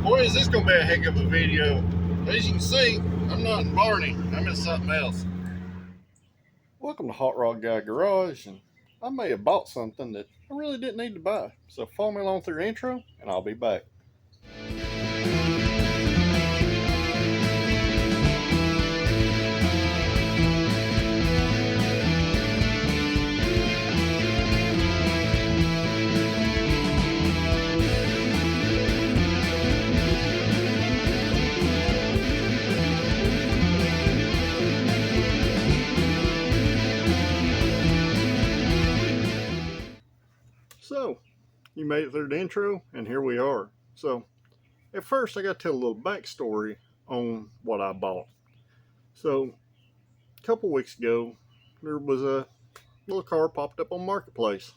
Boy, is this gonna be a heck of a video. As you can see, I'm not in Barney, I'm in something else. Welcome to Hot Rod Guy Garage, and I may have bought something that I really didn't need to buy. So follow me along through the intro, and I'll be back. So, you made it through the intro, and here we are. So, at first, I got to tell a little backstory on what I bought. So, a couple weeks ago, there was a little car popped up on Marketplace.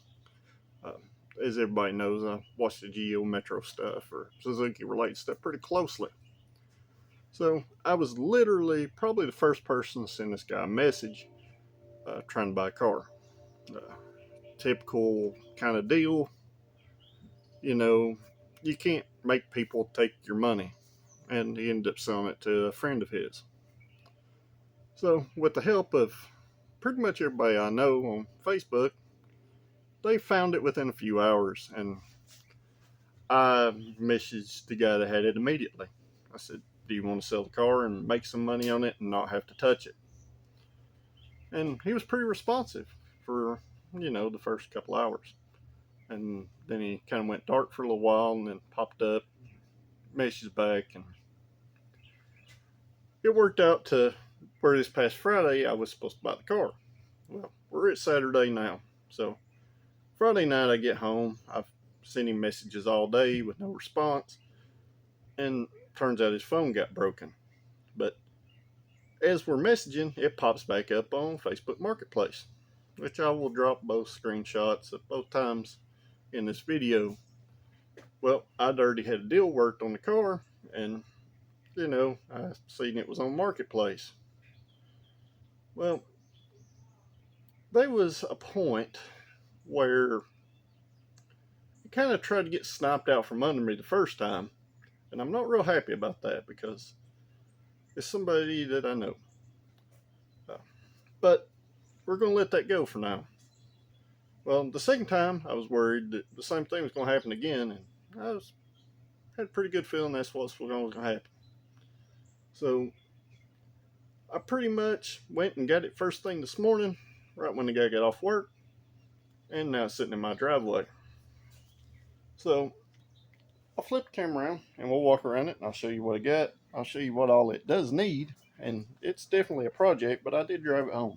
As everybody knows, I watch the Geo Metro stuff or Suzuki related stuff pretty closely. So, I was literally probably the first person to send this guy a message trying to buy a car. Typical kind of deal. You know, you can't make people take your money. And he ended up selling it to a friend of his. So, with the help of pretty much everybody I know on Facebook, they found it within a few hours. And I messaged the guy that had it immediately. I said, do you want to sell the car and make some money on it and not have to touch it? And he was pretty responsive for, the first couple hours. And then he kind of went dark for a little while and then popped up, messaged back, and it worked out to where this past Friday I was supposed to buy the car. Well, we're at Saturday now. So Friday night I get home. I've sent him messages all day with no response. And turns out his phone got broken. But as we're messaging, it pops back up on Facebook Marketplace, which I will drop both screenshots of both times in this video. Well, I'd already had a deal worked on the car, and I seen it was on Marketplace. Well, there was a point where it kind of tried to get sniped out from under me the first time, and I'm not real happy about that because it's somebody that I know. But we're going to let that go for now. Well, the second time I was worried that the same thing was going to happen again, and had a pretty good feeling that's what's going to happen. So I pretty much went and got it first thing this morning, right when the guy got off work, and now it's sitting in my driveway. So I'll flip the camera around and we'll walk around it and I'll show you what I got. I'll show you what all it does need, and it's definitely a project, but I did drive it home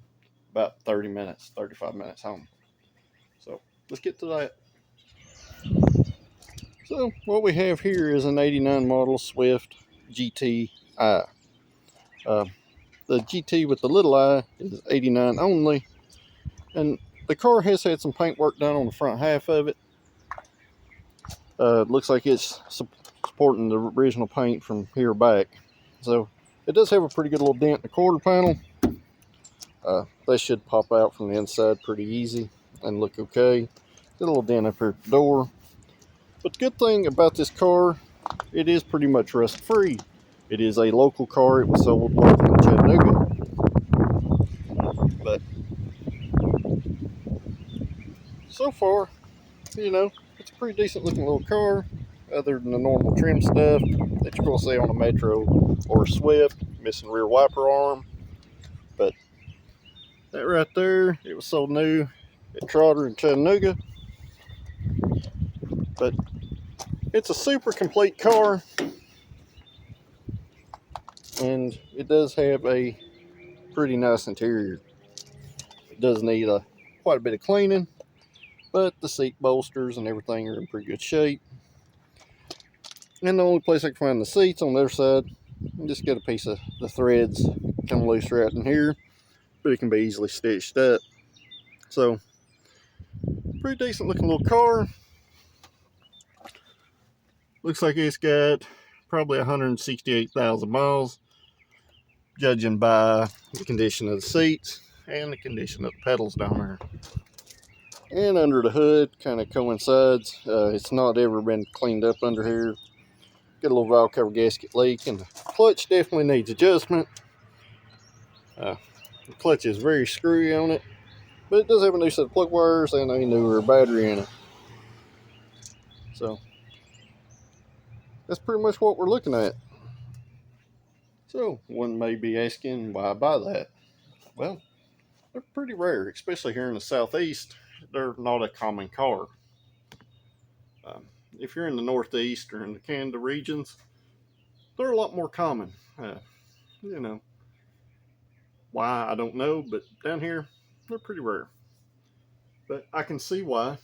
about 30 minutes, 35 minutes home. So let's get to that. So what we have here is an 89 model Swift GT-i. The GT with the little I is 89 only, and the car has had some paint work done on the front half of it. Looks like it's supporting the original paint from here back. So it does have a pretty good little dent in the quarter panel. They should pop out from the inside pretty easy and look okay. Got a little dent up here at the door. But the good thing about this car, it is pretty much rust free. It is a local car. It was sold local in Chattanooga. But so far, it's a pretty decent looking little car, other than the normal trim stuff that you're going to see on a Metro or a Swift, missing rear wiper arm. But that right there, it was sold new at Trotter in Chattanooga. But it's a super complete car, and it does have a pretty nice interior. It does need quite a bit of cleaning, but the seat bolsters and everything are in pretty good shape. And the only place I can find the seats on the other side, just get a piece of the threads come loose right in here, but it can be easily stitched up. So pretty decent looking little car. Looks like it's got probably 168,000 miles, judging by the condition of the seats and the condition of the pedals down there. And under the hood kind of coincides. It's not ever been cleaned up under here. Got a little valve cover gasket leak, and the clutch definitely needs adjustment. The clutch is very screwy on it, but it does have a new set of plug wires and a newer battery in it. So that's pretty much what we're looking at. So one may be asking, why buy that? Well, they're pretty rare, especially here in the Southeast. They're not a common car. If you're in the Northeast or in the Canada regions, they're a lot more common. You know, why, I don't know, but down here, they're pretty rare. But I can see why.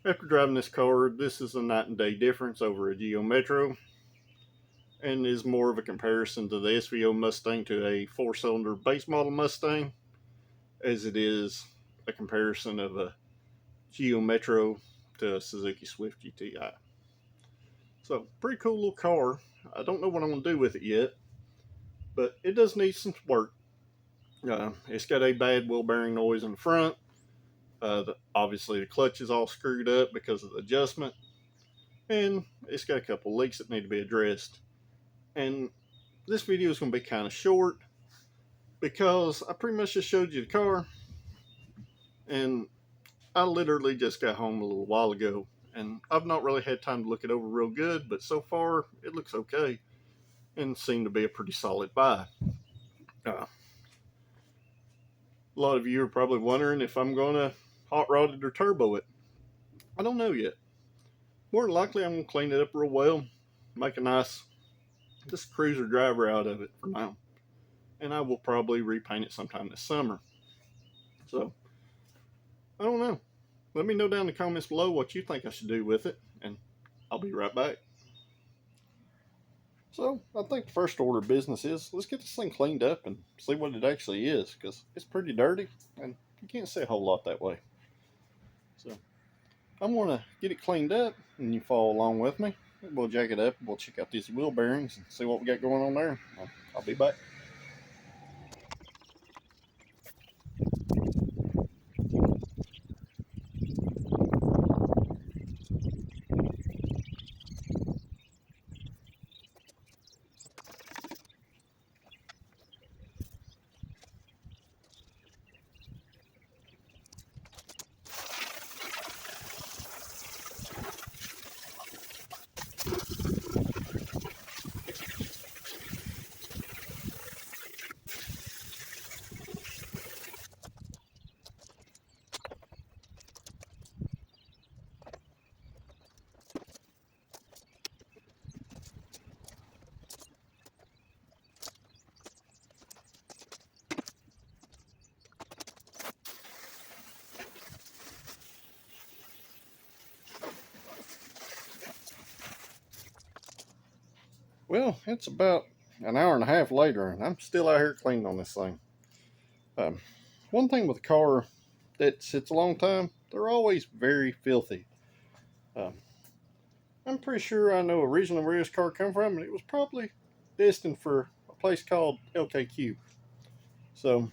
After driving this car, this is a night and day difference over a Geo Metro, and is more of a comparison to the SVO Mustang to a 4-cylinder base model Mustang, as it is a comparison of a Geo Metro to a Suzuki Swift GTI. So, pretty cool little car. I don't know what I'm going to do with it yet, but it does need some work. It's got a bad wheel bearing noise in the front. Obviously, the clutch is all screwed up because of the adjustment, and it's got a couple leaks that need to be addressed. And this video is going to be kind of short because I pretty much just showed you the car, and I literally just got home a little while ago, and I've not really had time to look it over real good, but so far it looks okay and seemed to be a pretty solid buy. A lot of you are probably wondering if I'm going to hot rod it or turbo it. I don't know yet. More than likely I'm going to clean it up real well, make a nice just cruiser driver out of it for now, and I will probably repaint it sometime this summer. So I don't know. Let me know down in the comments below what you think I should do with it, and I'll be right back. So I think the first order of business is, let's get this thing cleaned up and see what it actually is, because it's pretty dirty and you can't see a whole lot that way. So I'm going to get it cleaned up, and you follow along with me. We'll jack it up, we'll check out these wheel bearings and see what we got going on there. I'll be back. Well, it's about an hour and a half later, and I'm still out here cleaning on this thing. One thing with a car that sits a long time, they're always very filthy. I'm pretty sure I know originally where this car come from, and it was probably destined for a place called LKQ. So,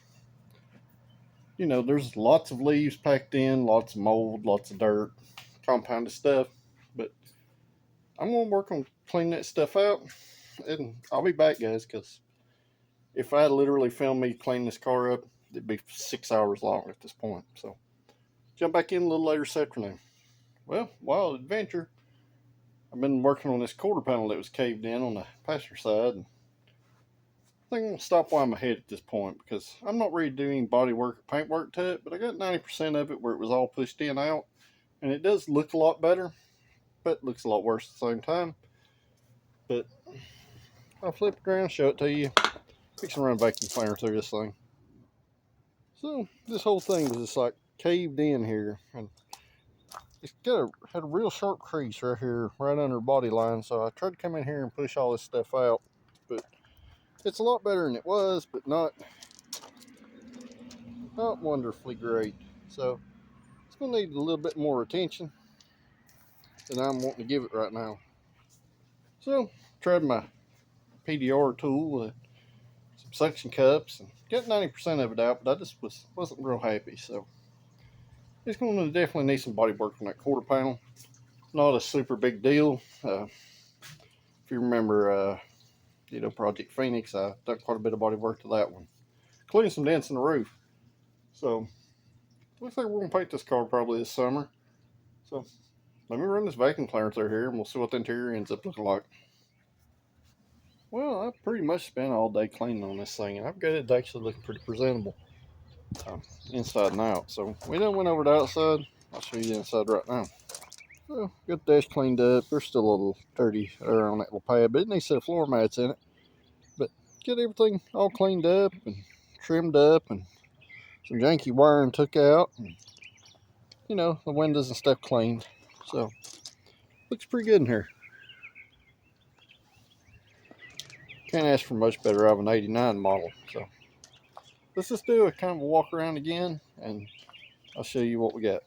you know, there's lots of leaves packed in, lots of mold, lots of dirt, compounded stuff. But I'm going to work on cleaning that stuff out, and I'll be back, guys, because if I literally filmed me cleaning this car up, it'd be 6 hours long at this point. So, jump back in a little later this afternoon. Well, wild adventure. I've been working on this quarter panel that was caved in on the passenger side. And I think I'm going to stop while I'm ahead at this point, because I'm not ready to do any body work or paint work to it, but I got 90% of it where it was all pushed in out, and it does look a lot better, but it looks a lot worse at the same time. But I'll flip it around, show it to you. Fix and run a vacuum cleaner through this thing. So this whole thing was just like caved in here, and it's had a real sharp crease right here, right under the body line. So I tried to come in here and push all this stuff out, but it's a lot better than it was, but not wonderfully great. So it's gonna need a little bit more attention than I'm wanting to give it right now. So tried my PDR tool with some suction cups and got 90% of it out, but I just wasn't real happy. So it's going to definitely need some body work on that quarter panel. Not a super big deal. if you remember, Project Phoenix, I done quite a bit of body work to that one, including some dents in the roof. So looks like we're gonna paint this car probably this summer. So let me run this vacuum cleaner through here and we'll see what the interior ends up looking like. Well, I've pretty much spent all day cleaning on this thing, and I've got it actually looking pretty presentable, inside and out. So we done went over the outside. I'll show you the inside right now. So got the dash cleaned up. There's still a little dirty air on that little pad, but it needs a set of floor mats in it. But get everything all cleaned up and trimmed up, and some janky wiring took out, and the windows and stuff cleaned. So looks pretty good in here. Can't ask for much better out of an 89 model. So let's just do a kind of a walk around again, and I'll show you what we got.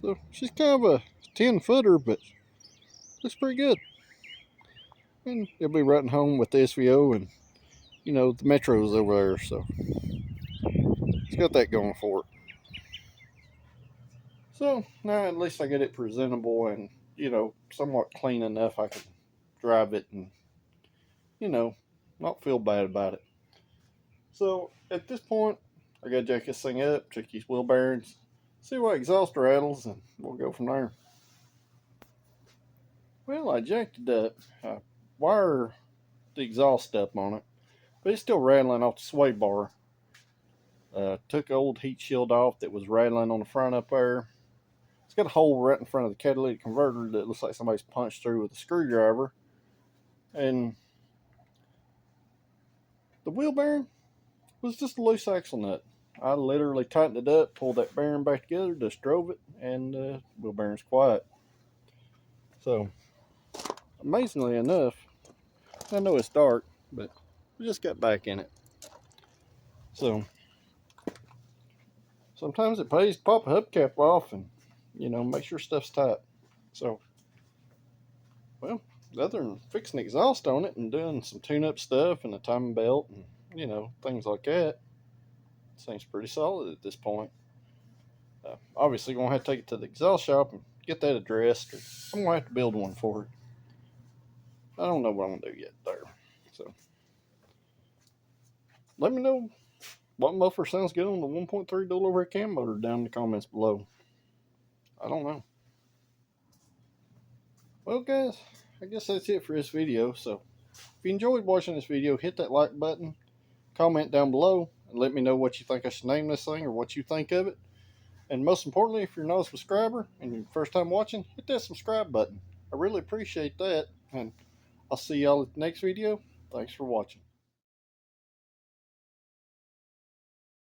So she's kind of a 10-footer, but looks pretty good. And you'll be riding home with the SVO and, the Metro's over there. So it's got that going for it. So now at least I get it presentable and, somewhat clean enough I can drive it and, not feel bad about it. So at this point, I got to jack this thing up, check these wheel bearings, see what exhaust rattles, and we'll go from there. Well, I jacked it up. I wire the exhaust up on it, but it's still rattling off the sway bar. Took the old heat shield off that was rattling on the front up there. It's got a hole right in front of the catalytic converter that looks like somebody's punched through with a screwdriver. And the wheel bearing was just a loose axle nut. I literally tightened it up, pulled that bearing back together, just drove it, and the wheel bearing's quiet. So, amazingly enough, I know it's dark, but we just got back in it. So, sometimes it pays to pop a hubcap off and, make sure stuff's tight. So, well, other than fixing the exhaust on it and doing some tune-up stuff and a timing belt and, things like that, seems pretty solid at this point. Obviously, going to have to take it to the exhaust shop and get that addressed, or I'm going to have to build one for it. I don't know what I'm going to do yet there. So, let me know what muffler sounds good on the 1.3 dual overhead cam motor down in the comments below. I don't know. Well, guys, I guess that's it for this video. So, if you enjoyed watching this video, hit that like button, comment down below, and let me know what you think I should name this thing or what you think of it. And most importantly, if you're not a subscriber and you're first time watching, hit that subscribe button. I really appreciate that. And I'll see y'all at the next video. Thanks for watching.